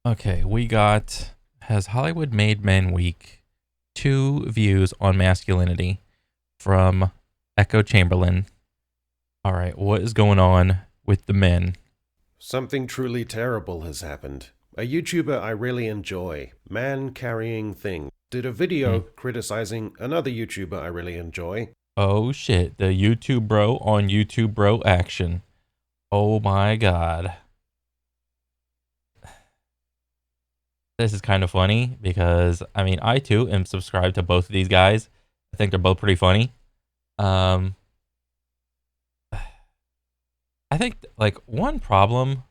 Okay, we got Has Hollywood Made Men Weak? Two views on masculinity from Echo Chamberlain. All right, what is going on with the men? Something truly terrible has happened. A YouTuber I really enjoy, Man Carrying Thing, did a Hmm. video criticizing another YouTuber I really enjoy. Oh shit, the YouTube bro on YouTube bro action. Oh my god. This is kind of funny because I too am subscribed to both of these guys. I think they're both pretty funny. Um I think like one problem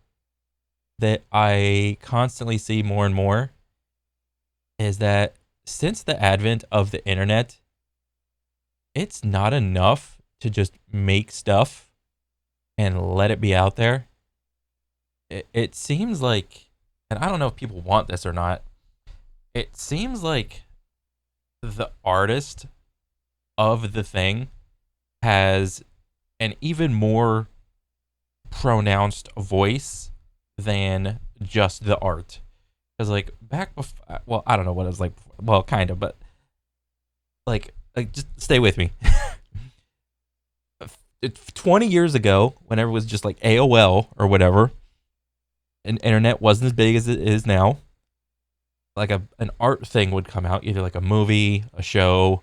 that I constantly see more and more is that since the advent of the internet, it's not enough to just make stuff and let it be out there. It seems like, and I don't know if people want this or not, it seems like the artist of the thing has an even more pronounced voice than just the art. Because, like, back before, well, I don't know what it was like, well, kind of, but like just stay with me. 20 years ago, whenever it was just like AOL or whatever, and internet wasn't as big as it is now, like an art thing would come out, either like a movie, a show,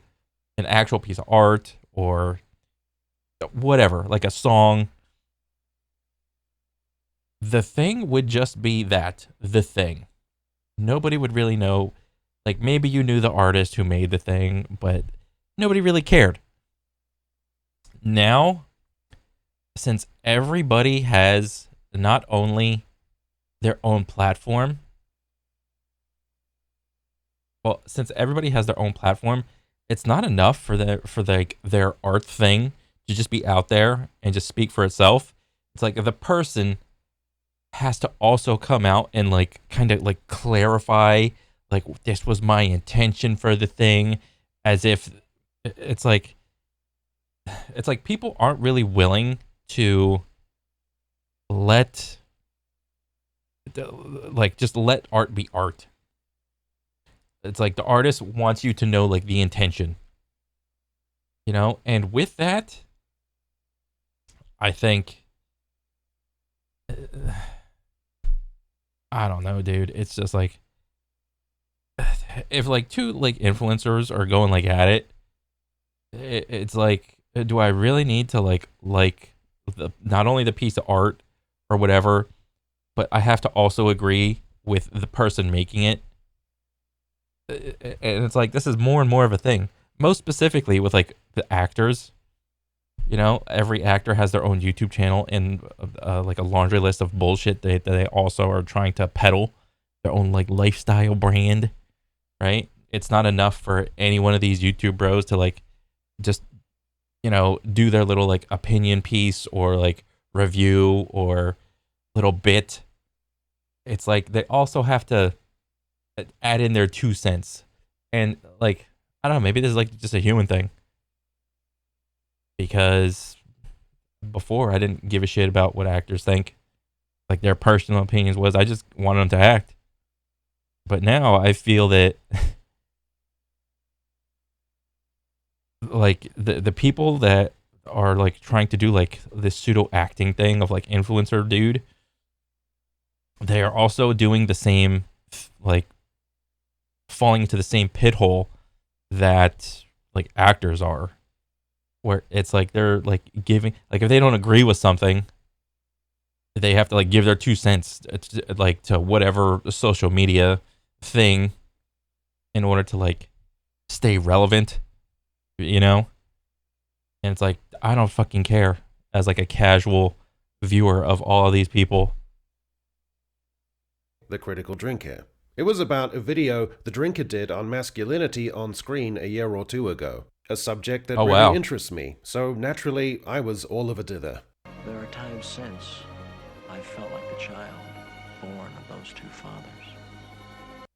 an actual piece of art, or whatever, like a song. The thing would just be that, the thing. Nobody would really know. Like maybe you knew the artist who made the thing, but nobody really cared. Now, since everybody has not only their own platform, well, since everybody has their own platform, it's not enough for their art thing to just be out there and just speak for itself. It's like the person has to also come out and like kind of like clarify like this was my intention for the thing, as if it's like people aren't really willing to let like just let art be art. It's like the artist wants you to know like the intention, and with that, I think I don't know, dude. It's just like if like two like influencers are going like at it, it's like, do I really need to like not only the piece of art or whatever, but I have to also agree with the person making it. And it's like this is more and more of a thing. Most specifically with like the actors. Every actor has their own YouTube channel and like a laundry list of bullshit they also are trying to peddle their own like lifestyle brand, right? It's not enough for any one of these YouTube bros to like just do their little like opinion piece or like review or little bit. It's like they also have to add in their 2 cents. And like I don't know, maybe this is like just a human thing, because before I didn't give a shit about what actors think, like their personal opinions was I just wanted them to act. But now I feel that like the people that are like trying to do like this pseudo acting thing of like influencer dude, they are also doing the same, like falling into the same pit hole that like actors are, where it's like they're like giving, like if they don't agree with something, they have to like give their 2 cents like to whatever social media thing in order to like stay relevant, you know? And it's like I don't fucking care as like a casual viewer of all of these people. The Critical Drinker. It was about a video the drinker did on masculinity on screen a year or two ago, a subject that Oh really wow. interests me, so naturally I was all of a dither. There are times since I felt like the child born of those two fathers.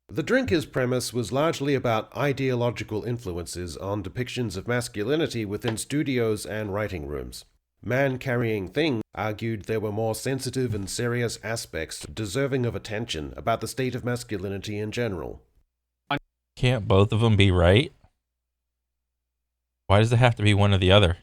The Drinker's premise was largely about ideological influences on depictions of masculinity within studios and writing rooms. man-carrying thing argued there were more sensitive and serious aspects deserving of attention about the state of masculinity in general. Can't both of them be right? Why does it have to be one or the other?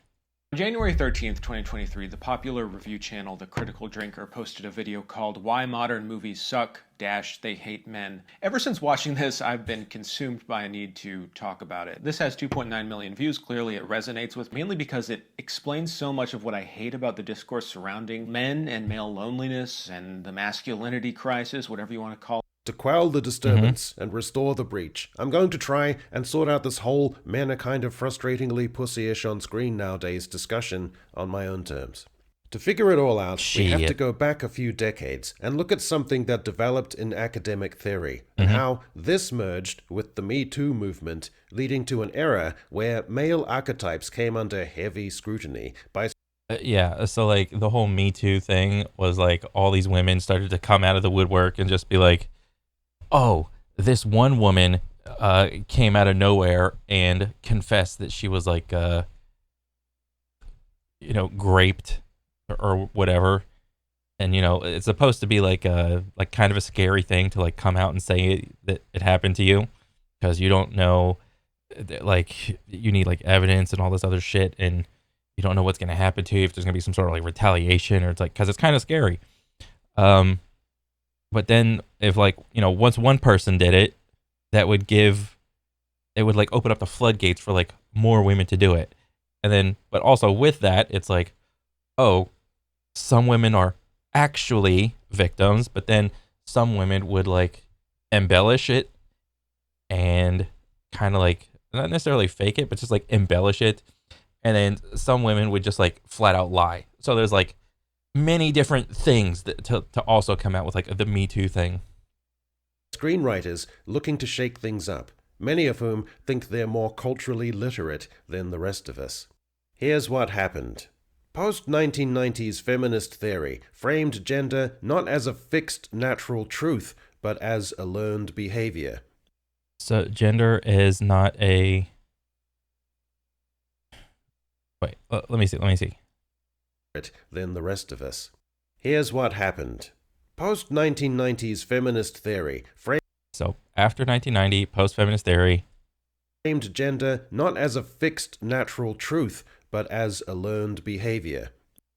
On January 13th, 2023, the popular review channel The Critical Drinker posted a video called Why Modern Movies Suck - They Hate Men. Ever since watching this, I've been consumed by a need to talk about it. This has 2.9 million views. Clearly, it resonates with me, mainly because it explains so much of what I hate about the discourse surrounding men and male loneliness and the masculinity crisis, whatever you want to call it. To quell the disturbance and restore the breach, I'm going to try and sort out this whole men are kind of frustratingly pussyish on screen nowadays discussion on my own terms. To figure it all out, we have to go back a few decades and look at something that developed in academic theory and how this merged with the Me Too movement, leading to an era where male archetypes came under heavy scrutiny by Yeah, so like the whole Me Too thing was like all these women started to come out of the woodwork and just be like, oh, this one woman came out of nowhere and confessed that she was like, raped or whatever. And, it's supposed to be like kind of a scary thing to like come out and say that it happened to you because you don't know, like you need like evidence and all this other shit. And you don't know what's going to happen to you, if there's going to be some sort of like retaliation, or it's like, because it's kind of scary. But then if like, once one person did it, it would like open up the floodgates for like more women to do it. And then, but also with that, it's like, oh, some women are actually victims, but then some women would like embellish it and kind of like, not necessarily fake it, but just like embellish it. And then some women would just like flat out lie. So there's like many different things that to also come out with like the Me Too thing. Screenwriters looking to shake things up, many of whom think they're more culturally literate than the rest of us. Here's what happened. Post-1990s feminist theory framed gender not as a fixed natural truth, but as a learned behavior. So gender is not a... Wait, let me see. Than the rest of us. Here's what happened. Post-1990s feminist theory So after 1990, post-feminist theory framed gender not as a fixed natural truth, but as a learned behavior.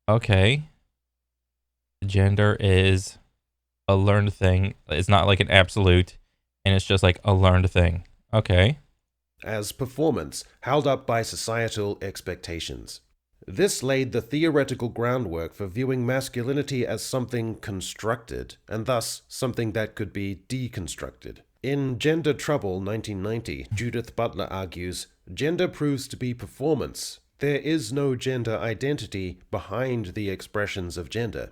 Okay. Gender is a learned thing. It's not like an absolute, and it's just like a learned thing. Okay. As performance, held up by societal expectations. This laid the theoretical groundwork for viewing masculinity as something constructed, and thus something that could be deconstructed. In Gender Trouble 1990, Judith Butler argues, gender proves to be performance. There is no gender identity behind the expressions of gender.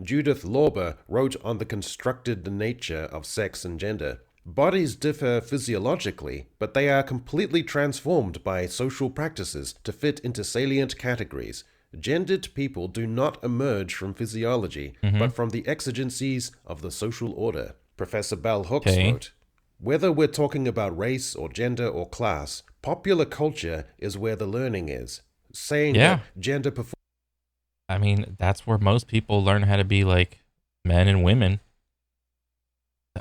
Judith Lorber wrote on the constructed nature of sex and gender. Bodies differ physiologically, but they are completely transformed by social practices to fit into salient categories. Gendered people do not emerge from physiology, but from the exigencies of the social order. Professor Bell Hooks wrote, whether we're talking about race or gender or class, popular culture is where the learning is. Saying that gender I mean, that's where most people learn how to be like men and women.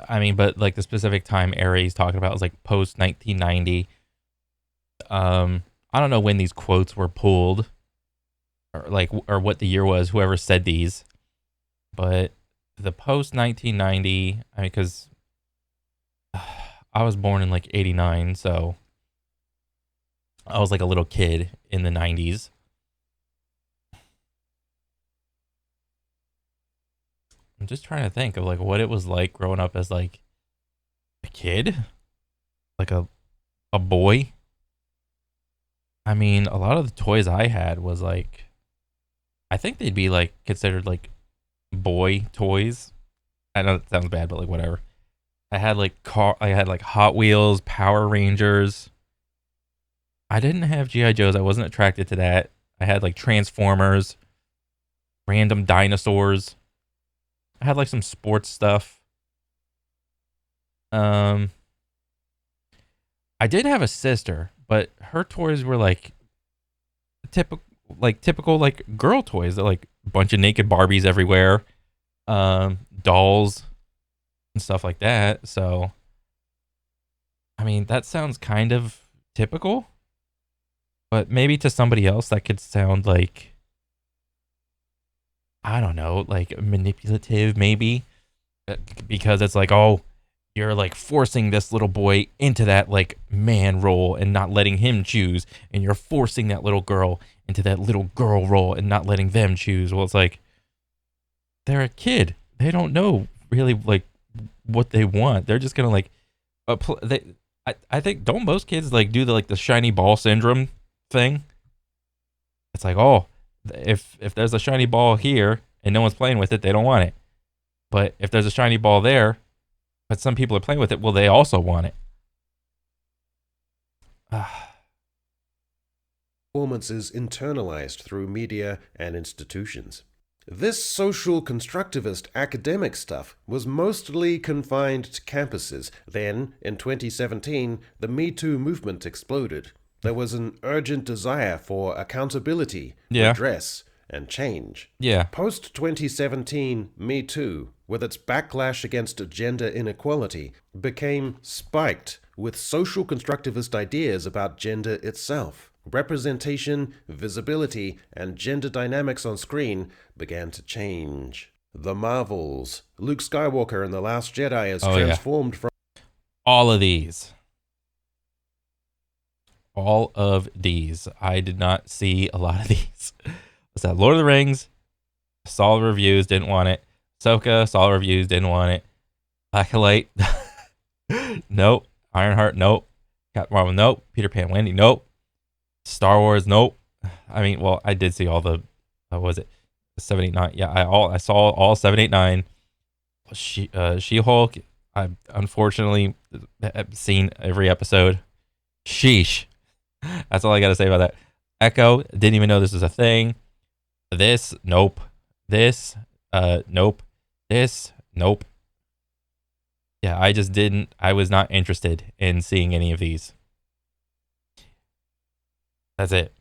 I mean, but like the specific time era he's talking about is like post 1990. I don't know when these quotes were pulled, or what the year was. Whoever said these, but the post 1990. I mean, because I was born in like '89, so I was like a little kid in the '90s. I'm just trying to think of like what it was like growing up as like a kid, like a boy. I mean, a lot of the toys I had was like, I think they'd be like considered like boy toys. I know that sounds bad, but like whatever. I had like Hot Wheels, Power Rangers. I didn't have GI Joes. I wasn't attracted to that. I had like Transformers, random dinosaurs. I had like some sports stuff. I did have a sister, but her toys were like typical. like typical like girl toys. They're like a bunch of naked Barbies everywhere, dolls and stuff like that. So, I mean, that sounds kind of typical, but maybe to somebody else that could sound like, I don't know, like manipulative, maybe, because it's like, oh, you're like forcing this little boy into that like man role and not letting him choose, and you're forcing that little girl into that little girl role and not letting them choose. Well, it's like they're a kid; they don't know really like what they want. They're just gonna like, I think, don't most kids like do the shiny ball syndrome thing? It's like, oh, if there's a shiny ball here and no one's playing with it, they don't want it. But if there's a shiny ball there, but some people are playing with it, well, they also want it. Performance is internalized through media and institutions. This social constructivist academic stuff was mostly confined to campuses. Then, in 2017, the Me Too movement exploded. There was an urgent desire for accountability, redress, and change. Yeah. Post-2017, Me Too, with its backlash against gender inequality, became spiked with social constructivist ideas about gender itself. Representation, visibility, and gender dynamics on screen began to change. The Marvels. Luke Skywalker in The Last Jedi is transformed from... All of these. I did not see a lot of these. Was that Lord of the Rings? Saw the reviews, didn't want it. Ahsoka, saw the reviews, didn't want it. Acolyte, nope. Ironheart, nope. Captain Marvel, nope. Peter Pan, Wendy, nope. Star Wars, nope. I mean, well, I did see all the, what was it? 7, 8, 9. Yeah, I saw all 7, 8, 9. She-Hulk, I've unfortunately seen every episode. Sheesh. That's all I got to say about that. Echo, didn't even know this was a thing. This, nope. This, nope. This, nope. Yeah, I was not interested in seeing any of these. That's it.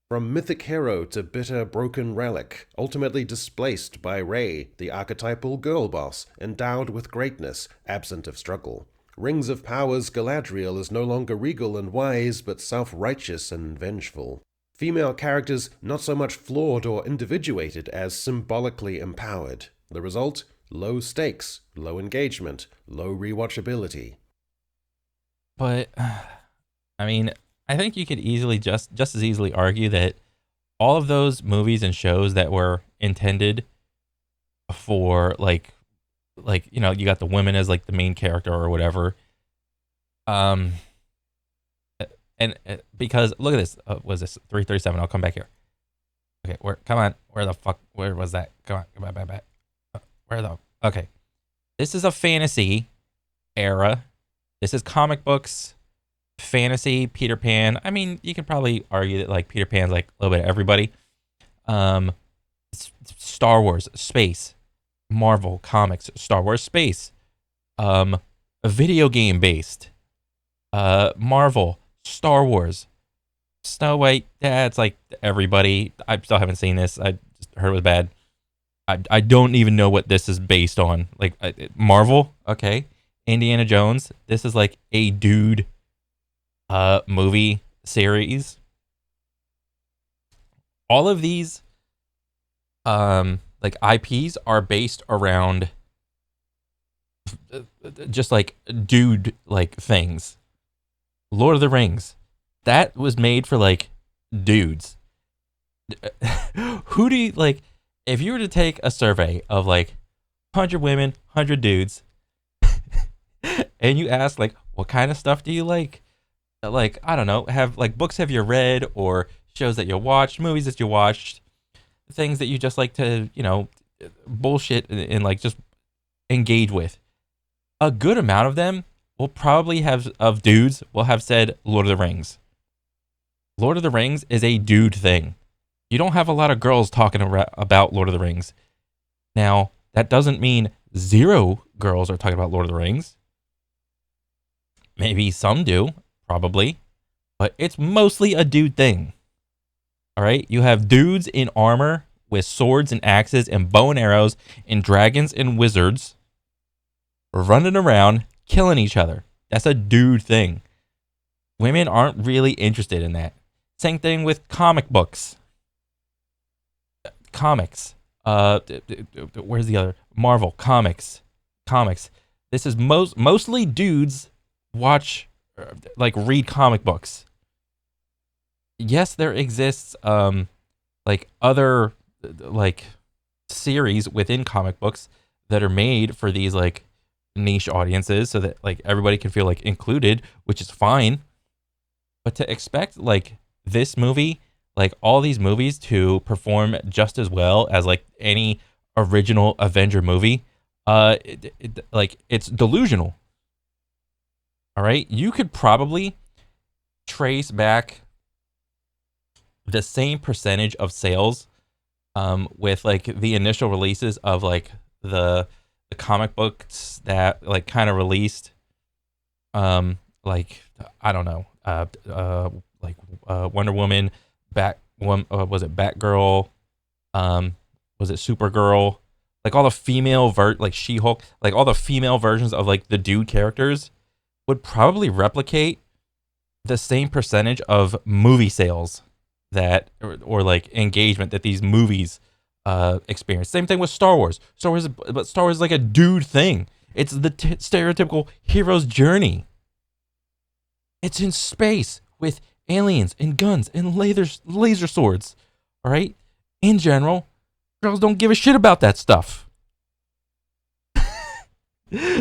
From mythic hero to bitter broken relic, ultimately displaced by Rey, the archetypal girl boss, endowed with greatness, absent of struggle. Rings of Power's Galadriel is no longer regal and wise, but self-righteous and vengeful. Female characters not so much flawed or individuated as symbolically empowered. The result? Low stakes, low engagement, low rewatchability. But, I mean, I think you could easily just as easily argue that all of those movies and shows that were intended for like you know, you got the women as like the main character or whatever, and because look at this, was this 337? I'll come back here. Okay, where was that? Come on, back. Okay, this is a fantasy era. This is comic books, fantasy, Peter Pan. I mean, you could probably argue that like Peter Pan's like a little bit of everybody. Star Wars, space, Marvel comics, Star Wars, space, a video game based, Marvel, Star Wars, Snow White. Yeah, it's like everybody. I still haven't seen this. I just heard it was bad. I don't even know what this is based on. Like Marvel, okay. Indiana Jones. This is like a dude movie series. All of these like IPs are based around just like dude like things. Lord of the Rings, that was made for like dudes. Who do you like? If you were to take a survey of like 100 women, 100 dudes, and you ask like, what kind of stuff do you like? Like, I don't know, have like books have you read, or shows that you watched, movies that you watched, things that you just like to, you know, bullshit and like just engage with. A good amount of them will probably have, of dudes, will have said Lord of the Rings. Lord of the Rings is a dude thing. You don't have a lot of girls talking about Lord of the Rings. Now, that doesn't mean zero girls are talking about Lord of the Rings. Maybe some do, probably. But it's mostly a dude thing. All right, you have dudes in armor with swords and axes and bow and arrows and dragons and wizards running around killing each other. That's a dude thing. Women aren't really interested in that. Same thing with comic books. Comics. Where's the other? Marvel comics. This is mostly dudes read comic books. Yes, there exists other series within comic books that are made for these niche audiences so that everybody can feel included, which is fine. But to expect this movie, all these movies to perform just as well as any original Avenger movie, it's delusional. All right, you could probably trace back the same percentage of sales with the initial releases of the comic books that kind of released I don't know Wonder Woman, was it Batgirl, was it Supergirl, all the female She-Hulk, all the female versions of the dude characters would probably replicate the same percentage of movie sales that or engagement that these movies experience. Same thing with Star Wars. Star Wars is a dude thing. It's the stereotypical hero's journey. It's in space with aliens and guns and laser swords. All right? In general, girls don't give a shit about that stuff.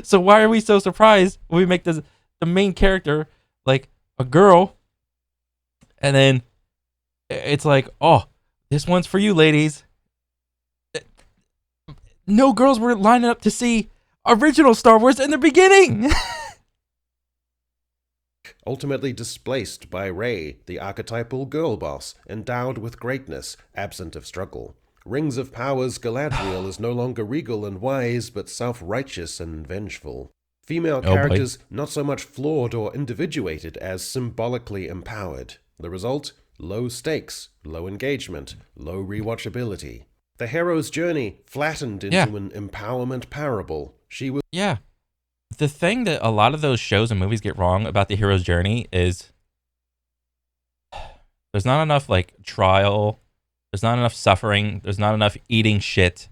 So why are we so surprised when we make the main character a girl, and then it's oh, this one's for you, ladies. No girls were lining up to see original Star Wars in the beginning. Ultimately displaced by Rey, the archetypal girl boss, endowed with greatness, absent of struggle. Rings of Power's Galadriel is no longer regal and wise, but self-righteous and vengeful. Female characters not so much flawed or individuated as symbolically empowered. The result? Low stakes, low engagement, low rewatchability. The hero's journey flattened into an empowerment parable. She was... Yeah. The thing that a lot of those shows and movies get wrong about the hero's journey is there's not enough trial, there's not enough suffering, there's not enough eating shit,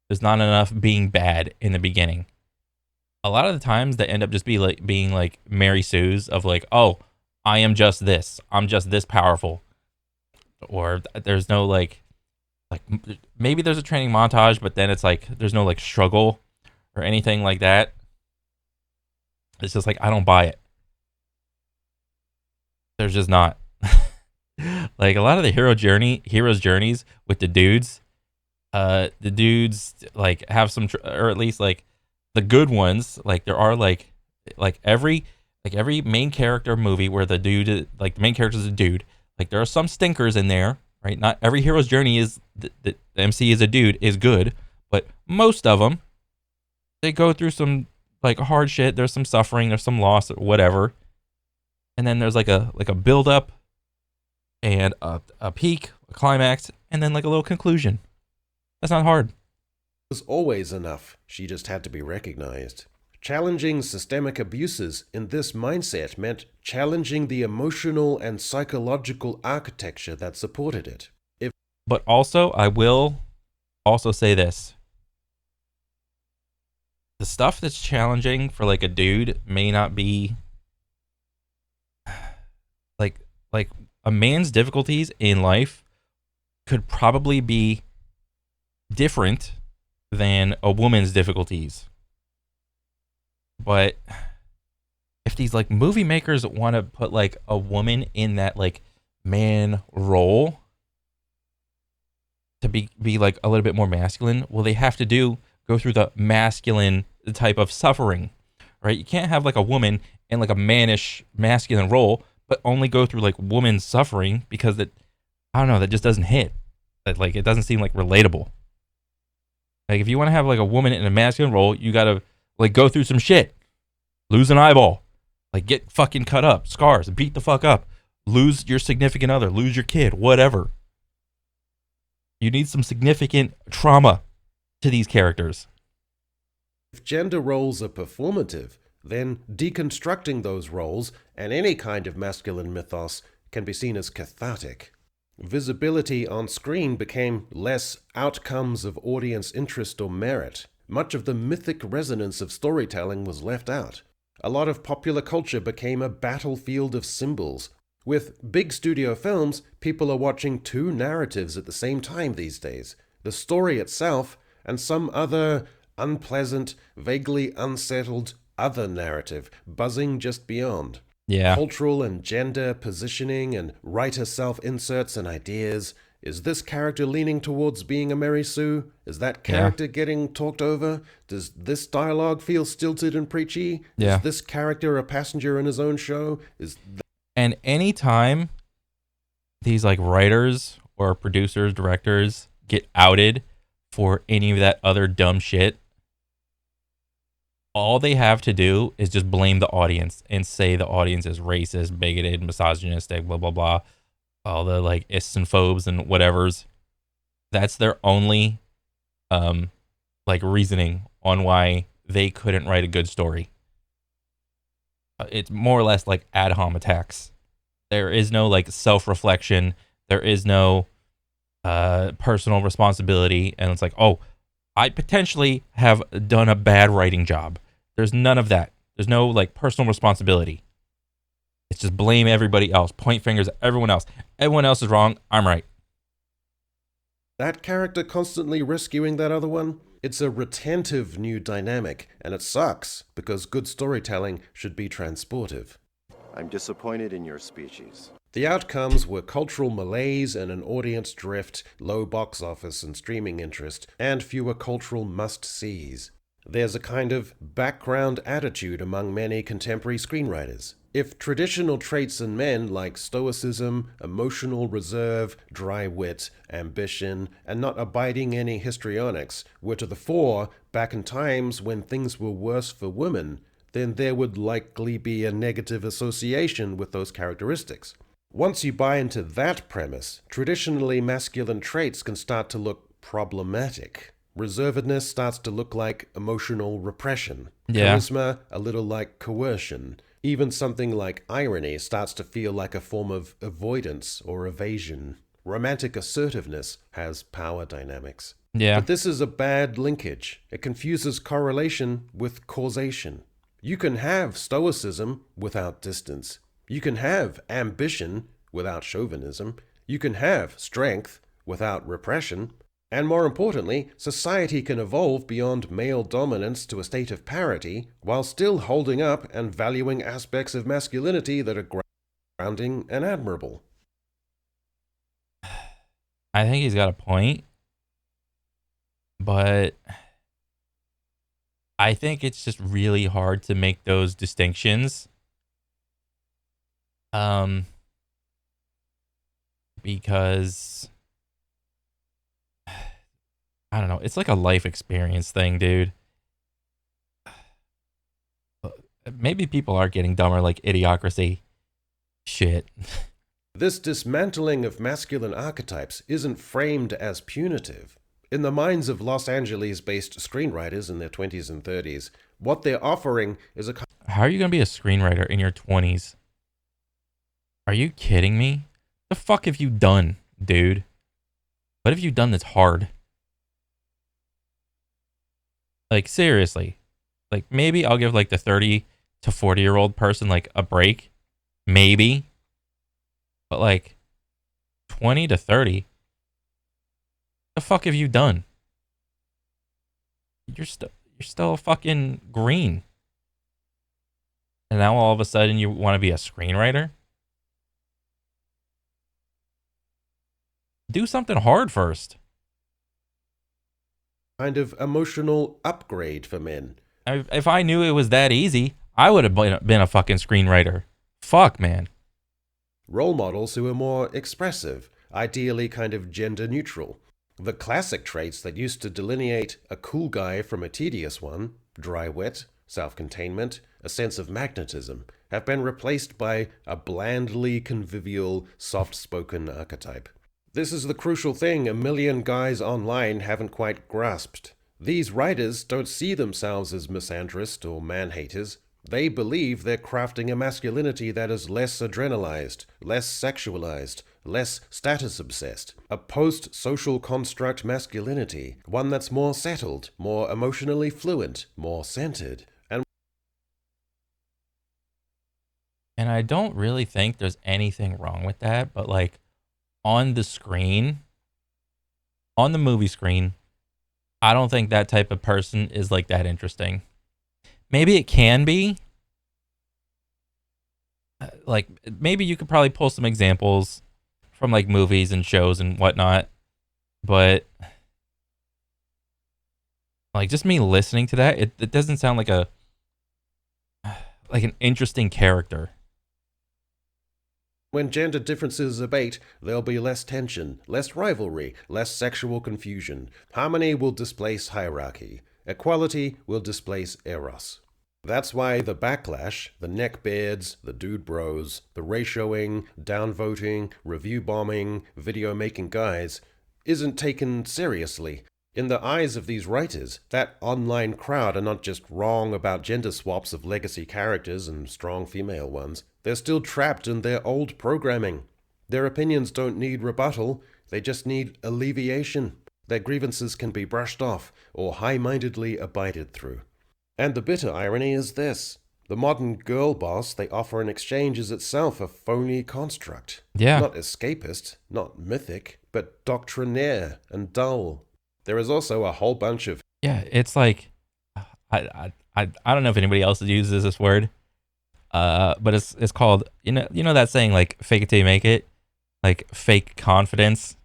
there's not enough being bad in the beginning. A lot of the times they end up just being Mary Sue's of oh, I am just this. I'm just this powerful. Or there's no maybe there's a training montage, but then it's there's no struggle or anything like that. It's just I don't buy it. There's just not. A lot of the hero's journeys with the dudes have some or at least the good ones, there are every main character movie where the dude the main character is a dude. There are some stinkers in there, right? Not every hero's journey is the MC is a dude is good, but most of them they go through some hard shit. There's some suffering, there's some loss, or whatever, and then there's a build up and a peak, a climax, and then a little conclusion. That's not hard. Was always enough. She just had to be recognized. Challenging systemic abuses in this mindset meant challenging the emotional and psychological architecture that supported it. But also, I will also say this. The stuff that's challenging for a dude may not be a man's difficulties in life could probably be different than a woman's difficulties. But if these movie makers want to put a woman in that man role to be a little bit more masculine, well, they have to go through the masculine type of suffering, right? You can't have a woman in a mannish masculine role, but only go through woman suffering, because I don't know, that just doesn't hit. That it doesn't seem relatable. If you want to have a woman in a masculine role, you gotta go through some shit, lose an eyeball, get fucking cut up, scars, beat the fuck up, lose your significant other, lose your kid, whatever. You need some significant trauma to these characters. If gender roles are performative, then deconstructing those roles and any kind of masculine mythos can be seen as cathartic. Visibility on screen became less outcomes of audience interest or merit. Much of the mythic resonance of storytelling was left out. A lot of popular culture became a battlefield of symbols. With big studio films, people are watching two narratives at the same time these days. The story itself and some other unpleasant, vaguely unsettled other narrative buzzing just beyond. Yeah. Cultural and gender positioning and writer self-inserts and ideas. Is this character leaning towards being a Mary Sue? Is that character getting talked over? Does this dialogue feel stilted and preachy? Yeah. Is this character a passenger in his own show? And anytime these like writers or producers, directors get outed for any of that other dumb shit, all they have to do is just blame the audience and say the audience is racist, bigoted, misogynistic, blah, blah, blah. All the like ists and phobes and whatevers. That's their only like reasoning on why they couldn't write a good story. It's more or less like ad hom attacks. There is no like self-reflection. There is no personal responsibility. And it's like, oh, I potentially have done a bad writing job. There's none of that. There's no like personal responsibility. It's just blame everybody else. Point fingers at everyone else. Everyone else is wrong. I'm right. That character constantly rescuing that other one? It's a retentive new dynamic, and it sucks because good storytelling should be transportive. I'm disappointed in your species. The outcomes were cultural malaise and an audience drift, low box office and streaming interest, and fewer cultural must-sees. There's a kind of background attitude among many contemporary screenwriters. If traditional traits in men like stoicism, emotional reserve, dry wit, ambition, and not abiding any histrionics were to the fore back in times when things were worse for women, then there would likely be a negative association with those characteristics. Once you buy into that premise, traditionally masculine traits can start to look problematic. Reservedness starts to look like emotional repression. Yeah. Charisma, a little like coercion. Even something like irony starts to feel like a form of avoidance or evasion. Romantic assertiveness has power dynamics. Yeah. But this is a bad linkage. It confuses correlation with causation. You can have stoicism without distance. You can have ambition without chauvinism. You can have strength without repression. And more importantly, society can evolve beyond male dominance to a state of parity while still holding up and valuing aspects of masculinity that are grounding and admirable. I think he's got a point, but I think it's just really hard to make those distinctions. Because I don't know, it's like a life experience thing, dude. Maybe people are getting dumber, like Idiocracy. Shit. This dismantling of masculine archetypes isn't framed as punitive. In the minds of Los Angeles-based screenwriters in their 20s and 30s, what they're offering is a... How are you going to be a screenwriter in your 20s? Are you kidding me? The fuck have you done, dude? What have you done that's hard? Like, seriously. Like, maybe I'll give, like, the 30 to 40-year-old person, like, a break. Maybe. But, like, 20 to 30? The fuck have you done? You're still fucking green. And now all of a sudden you want to be a screenwriter? Do something hard first. kind of emotional upgrade for men. If I knew it was that easy, I would have been a fucking screenwriter. Fuck, man. Role models who are more expressive, ideally kind of gender neutral. The classic traits that used to delineate a cool guy from a tedious one, dry wit, self-containment, a sense of magnetism, have been replaced by a blandly convivial, soft-spoken archetype. This is the crucial thing a million guys online haven't quite grasped. These writers don't see themselves as misandrists or man-haters. They believe they're crafting a masculinity that is less adrenalized, less sexualized, less status-obsessed. A post-social construct masculinity, one that's more settled, more emotionally fluent, more centered. And I don't really think there's anything wrong with that, but like on the screen, on the movie screen, I don't think that type of person is like that interesting. Maybe it can be. Like maybe you could probably pull some examples from like movies and shows and whatnot, but like just me listening to that, it doesn't sound like an interesting character. When gender differences abate, there'll be less tension, less rivalry, less sexual confusion. Harmony will displace hierarchy. Equality will displace eros. That's why the backlash, the neckbeards, the dude bros, the ratioing, downvoting, review bombing, video making guys, isn't taken seriously. In the eyes of these writers, that online crowd are not just wrong about gender swaps of legacy characters and strong female ones. They're still trapped in their old programming. Their opinions don't need rebuttal, they just need alleviation. Their grievances can be brushed off or high-mindedly abided through. And the bitter irony is this. The modern girl boss they offer in exchange is itself a phony construct. Yeah. Not escapist, not mythic, but doctrinaire and dull. There is also a whole bunch of It's like I don't know if anybody else uses this word, but it's called you know that saying like fake it till you make it, like fake confidence.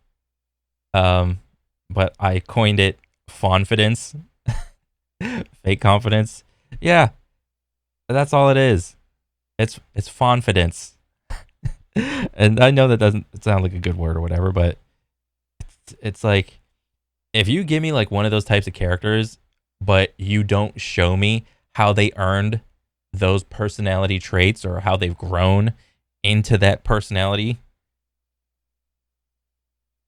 But I coined it fonfidence, fake confidence. Yeah, that's all it is. It's fonfidence, and I know that doesn't sound like a good word or whatever, but it's like. If you give me like one of those types of characters, but you don't show me how they earned those personality traits or how they've grown into that personality,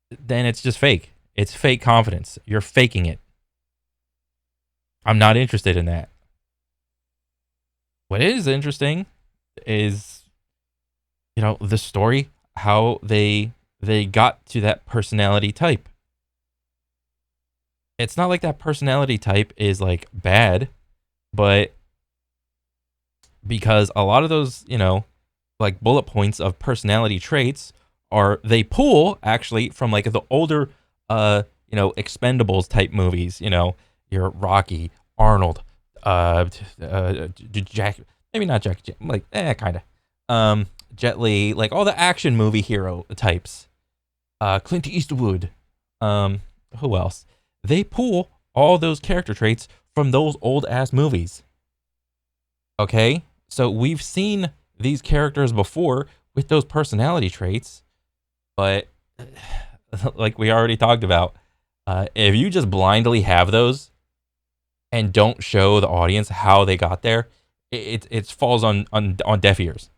then it's just fake. It's fake confidence. You're faking it. I'm not interested in that. What is interesting is, the story, how they got to that personality type. It's not like that personality type is like bad, but because a lot of those, like bullet points of personality traits they pull actually from like the older, Expendables type movies, your Rocky, Arnold, Jack, maybe not Jackie Chan, like, kind of, Jet Li, like all the action movie hero types, Clint Eastwood, who else? They pull all those character traits from those old ass movies. Okay? So we've seen these characters before with those personality traits, but like we already talked about, if you just blindly have those and don't show the audience how they got there, it falls on deaf ears.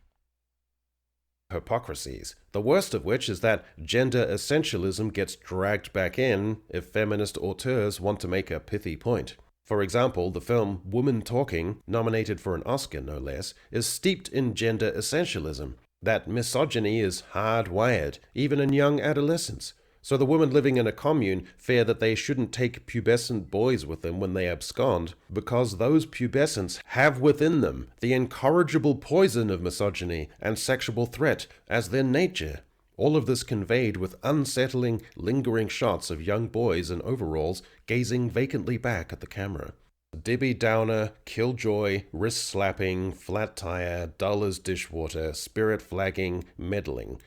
Hypocrisies, the worst of which is that gender essentialism gets dragged back in if feminist auteurs want to make a pithy point. For example, the film Woman Talking, nominated for an Oscar no less, is steeped in gender essentialism. That misogyny is hardwired, even in young adolescents. So the women living in a commune fear that they shouldn't take pubescent boys with them when they abscond, because those pubescents have within them the incorrigible poison of misogyny and sexual threat as their nature. All of this conveyed with unsettling, lingering shots of young boys in overalls gazing vacantly back at the camera. Debbie Downer, killjoy, wrist slapping, flat tire, dull as dishwater, spirit flagging, meddling.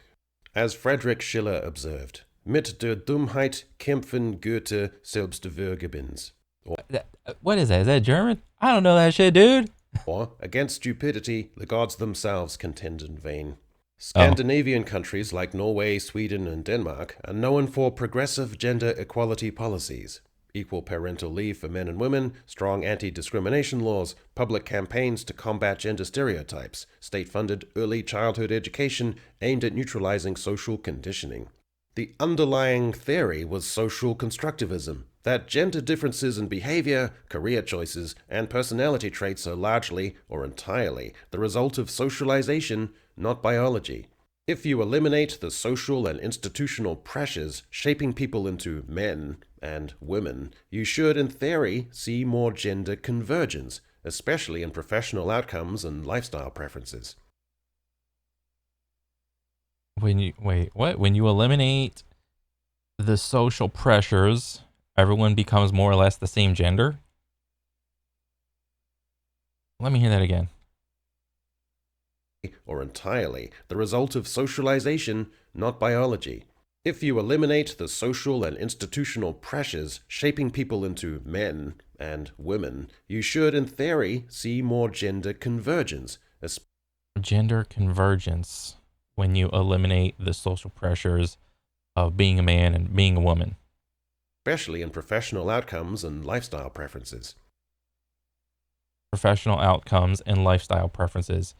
As Friedrich Schiller observed, mit der Dummheit kämpfen Goethe selbst Vergebens. What is that? Is that German? I don't know that shit, dude. Or, against stupidity, the gods themselves contend in vain. Scandinavian countries like Norway, Sweden, and Denmark are known for progressive gender equality policies. Equal parental leave for men and women, strong anti-discrimination laws, public campaigns to combat gender stereotypes, state-funded early childhood education aimed at neutralizing social conditioning. The underlying theory was social constructivism, that gender differences in behavior, career choices, and personality traits are largely, or entirely, the result of socialization, not biology. If you eliminate the social and institutional pressures shaping people into men and women, you should, in theory, see more gender convergence, especially in professional outcomes and lifestyle preferences. When you wait, what? When you eliminate the social pressures, everyone becomes more or less the same gender? Let me hear that again. Or entirely the result of socialization, not biology. If you eliminate the social and institutional pressures shaping people into men and women, you should, in theory, see more gender convergence. Gender convergence when you eliminate the social pressures of being a man and being a woman. Especially in professional outcomes and lifestyle preferences. Professional outcomes and lifestyle preferences.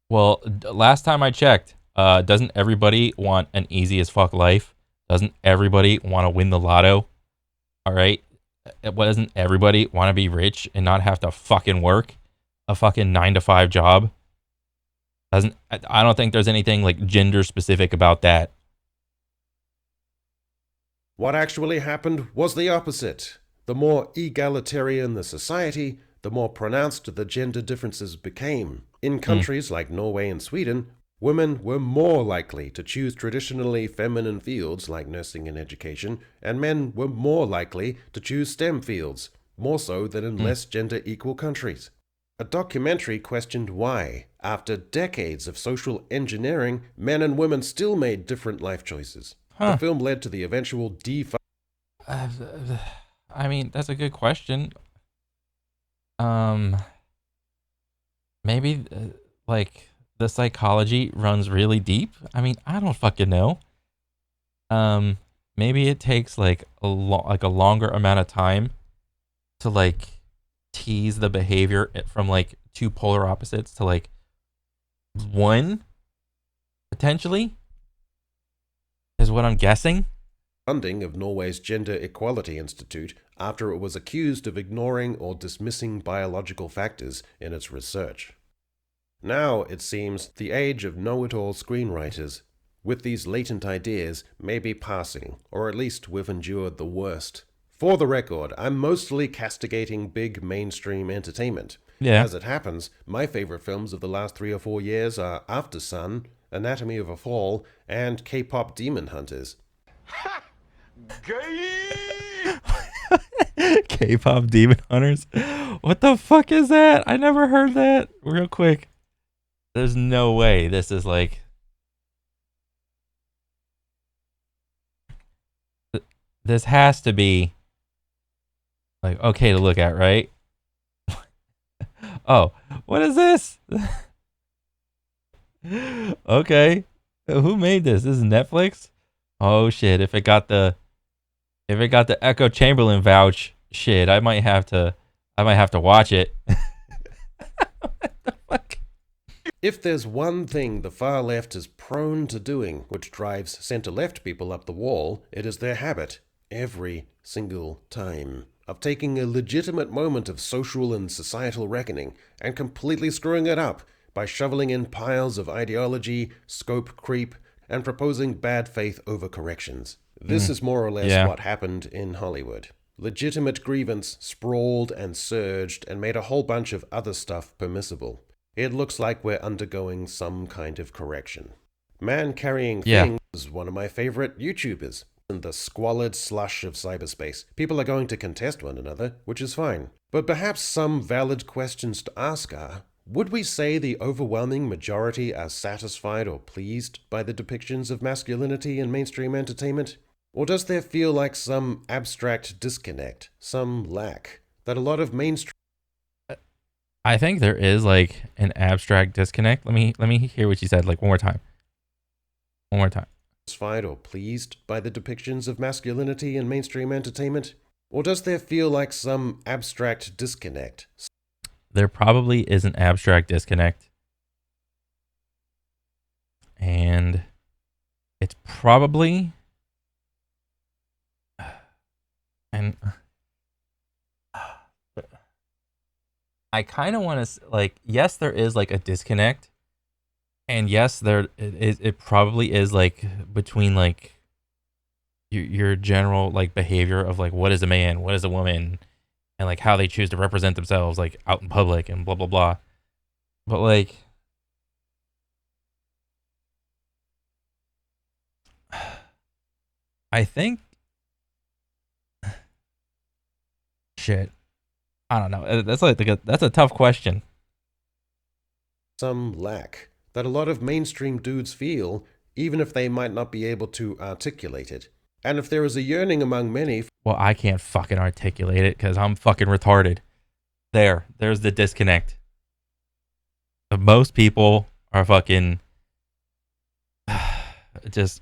Well, last time I checked, doesn't everybody want an easy as fuck life? Doesn't everybody want to win the lotto? All right. Doesn't everybody want to be rich and not have to fucking work a fucking 9-to-5 job? I don't think there's anything like gender specific about that. What actually happened was the opposite. The more egalitarian the society, the more pronounced the gender differences became. In countries like Norway and Sweden, women were more likely to choose traditionally feminine fields like nursing and education, and men were more likely to choose STEM fields, more so than in less gender equal countries. A documentary questioned why, after decades of social engineering, men and women still made different life choices. The film led to the eventual I mean, that's a good question. Maybe like the psychology runs really deep. I mean, I don't fucking know. Maybe it takes like a longer amount of time to like tease the behavior from like two polar opposites to like one, potentially, is what I'm guessing. funding of Norway's Gender Equality Institute after it was accused of ignoring or dismissing biological factors in its research. Now, it seems, the age of know-it-all screenwriters with these latent ideas may be passing, or at least we've endured the worst. For the record, I'm mostly castigating big mainstream entertainment. Yeah. As it happens, my favorite films of the last 3 or 4 years are After Sun, Anatomy of a Fall, and K-pop Demon Hunters. K-pop Demon Hunters? What the fuck is that? I never heard that. Real quick. There's no way this is like... This has to be like okay to look at, right? Oh, what is this? Okay. Who made this? This is Netflix? Oh shit, if it got the Echo Chamberlain vouch, shit, I might have to watch it. What the fuck? If there's one thing the far left is prone to doing, which drives center-left people up the wall, it is their habit, every single time, of taking a legitimate moment of social and societal reckoning and completely screwing it up by shoveling in piles of ideology, scope creep, and proposing bad faith overcorrections. This is more or less what happened in Hollywood. Legitimate grievance sprawled and surged and made a whole bunch of other stuff permissible. It looks like we're undergoing some kind of correction. Man Carrying Things is one of my favorite YouTubers. In the squalid slush of cyberspace, people are going to contest one another, which is fine. But perhaps some valid questions to ask are, would we say the overwhelming majority are satisfied or pleased by the depictions of masculinity in mainstream entertainment? Or does there feel like some abstract disconnect, some lack, that a lot of mainstream... I think there is like an abstract disconnect. Let me hear what you said like one more time. One more time. Satisfied or pleased by the depictions of masculinity in mainstream entertainment? Or does there feel like some abstract disconnect? There probably is an abstract disconnect. And it's probably And I kind of want to like, yes, there is like a disconnect, and yes, it probably is like between like your general like behavior of like what is a man, what is a woman, and like how they choose to represent themselves like out in public and blah blah blah. But like, I think shit. I don't know. That's like that's a tough question. some lack that a lot of mainstream dudes feel, even if they might not be able to articulate it. And if there is a yearning among many Well, I can't fucking articulate it because I'm fucking retarded. There's the disconnect. Most people are fucking just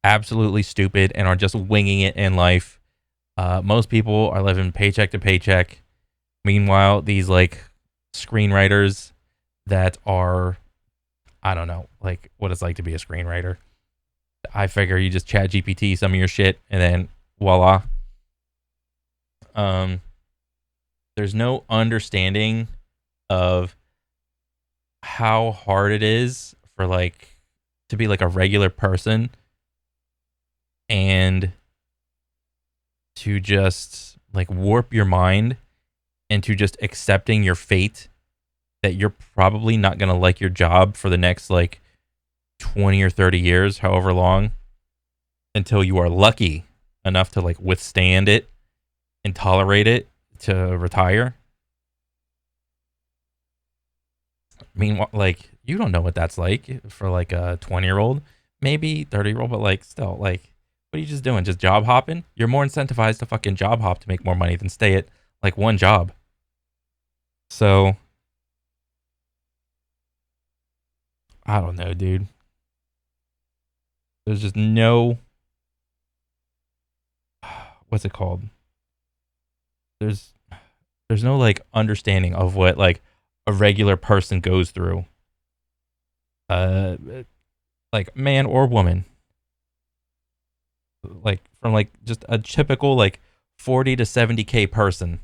absolutely stupid and are just winging it in life. Most people are living paycheck to paycheck. Meanwhile, these like screenwriters that are, I don't know, like what it's like to be a screenwriter. I figure you just chat GPT some of your shit and then voila. There's no understanding of how hard it is for like to be like a regular person and to just like warp your mind into just accepting your fate that you're probably not going to like your job for the next like 20 or 30 years, however long, until you are lucky enough to like withstand it and tolerate it to retire. Meanwhile, like you don't know what that's like for like a 20-year-old, maybe 30-year-old, but like still, like what are you just doing? Just job hopping? You're more incentivized to fucking job hop to make more money than stay at like one job. So I don't know, dude. There's just no what's it called? There's no like understanding of what like a regular person goes through. Uh like man or woman. Like from like just a typical like 40 to 70K person.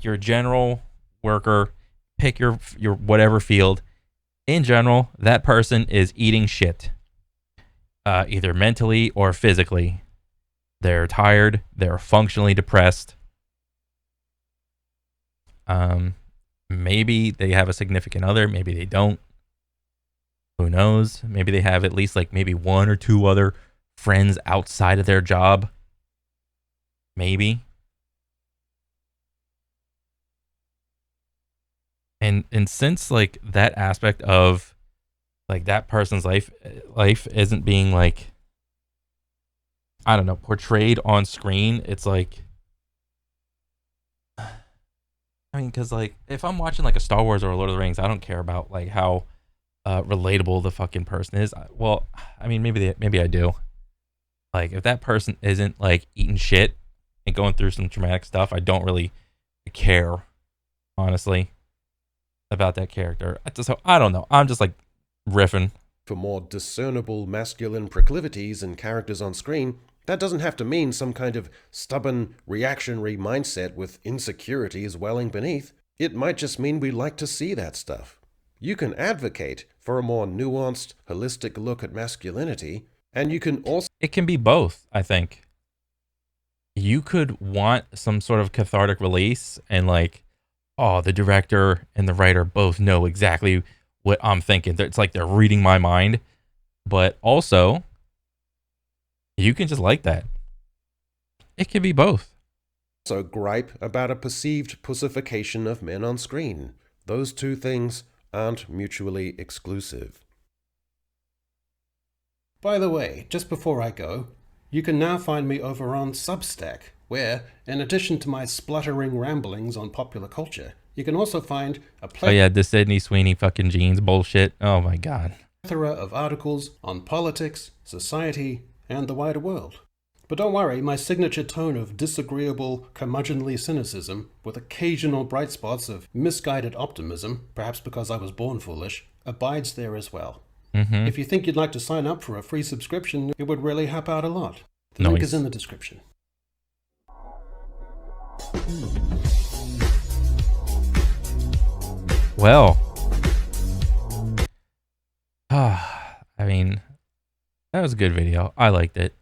You're a general worker, pick your whatever field. In general, that person is eating shit. Either mentally or physically. They're tired, they're functionally depressed. Maybe they have a significant other, maybe they don't. Who knows? Maybe they have at least like maybe one or two other friends outside of their job. Maybe. And since like that aspect of like that person's life isn't being like, I don't know, portrayed on screen, it's like, I mean, because like if I'm watching like a Star Wars or a Lord of the Rings, I don't care about like how relatable the fucking person is. Well, I mean, maybe I do. Like if that person isn't like eating shit and going through some traumatic stuff, I don't really care, honestly, about that character. So I don't know. I'm just like riffing. for more discernible masculine proclivities in characters on screen, that doesn't have to mean some kind of stubborn, reactionary mindset with insecurities welling beneath. It might just mean we like to see that stuff. You can advocate for a more nuanced, holistic look at masculinity, and you can also... It can be both, I think. You could want some sort of cathartic release and like, oh, the director and the writer both know exactly what I'm thinking. It's like they're reading my mind. But also, you can just like that. It can be both. also gripe about a perceived pussification of men on screen. Those two things aren't mutually exclusive. By the way, just before I go, you can now find me over on Substack, where, in addition to my spluttering ramblings on popular culture, you can also find a Oh yeah, the Sydney Sweeney fucking jeans bullshit. Oh my god. plethora of articles on politics, society, and the wider world. But don't worry, my signature tone of disagreeable, curmudgeonly cynicism, with occasional bright spots of misguided optimism, perhaps because I was born foolish, abides there as well. Mm-hmm. If you think you'd like to sign up for a free subscription, it would really help out a lot. The link is in the description. Well, I mean, that was a good video. I liked it.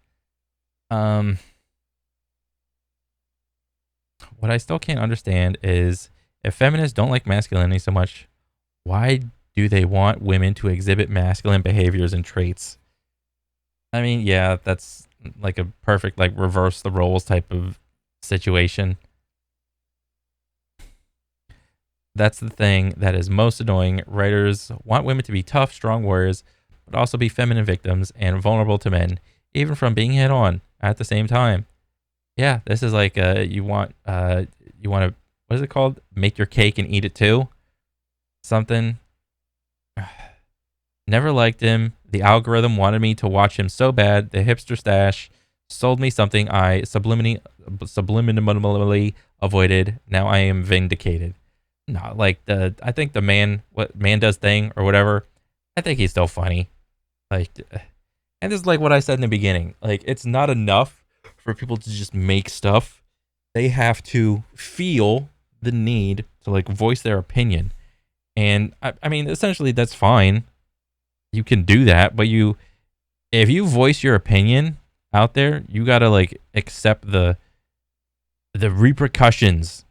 What I still can't understand is if feminists don't like masculinity so much, why do they want women to exhibit masculine behaviors and traits? I mean, yeah, that's like a perfect like reverse the roles type of situation. That's the thing that is most annoying. Writers want women to be tough, strong warriors, but also be feminine victims and vulnerable to men, even from being hit on at the same time. Yeah, this is like you want to what is it called? Make your cake and eat it too. Something. Never liked him. The algorithm wanted me to watch him so bad. The hipster stash sold me something I subliminally avoided. Now I am vindicated. No, like I think the what man does thing or whatever. I think he's still funny. Like, and this is like what I said in the beginning. Like, it's not enough for people to just make stuff. They have to feel the need to like voice their opinion. And I mean, essentially, that's fine. You can do that, but if you voice your opinion out there, you gotta like accept the repercussions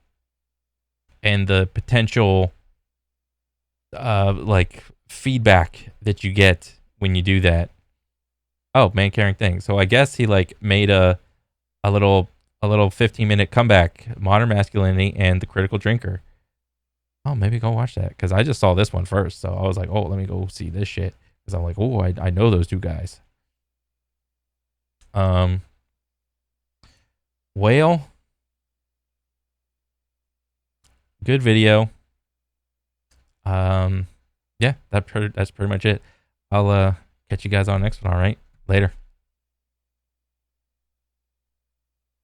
and the potential like feedback that you get when you do that. Oh, man carrying thing. So I guess he like made a little 15-minute comeback, Modern Masculinity and The Critical Drinker. Oh, maybe go watch that because I just saw this one first. So I was like, oh, let me go see this shit because I'm like, oh, I know those two guys. Whale. Good video. Yeah, that's pretty much it. I'll catch you guys on the next one. All right, later.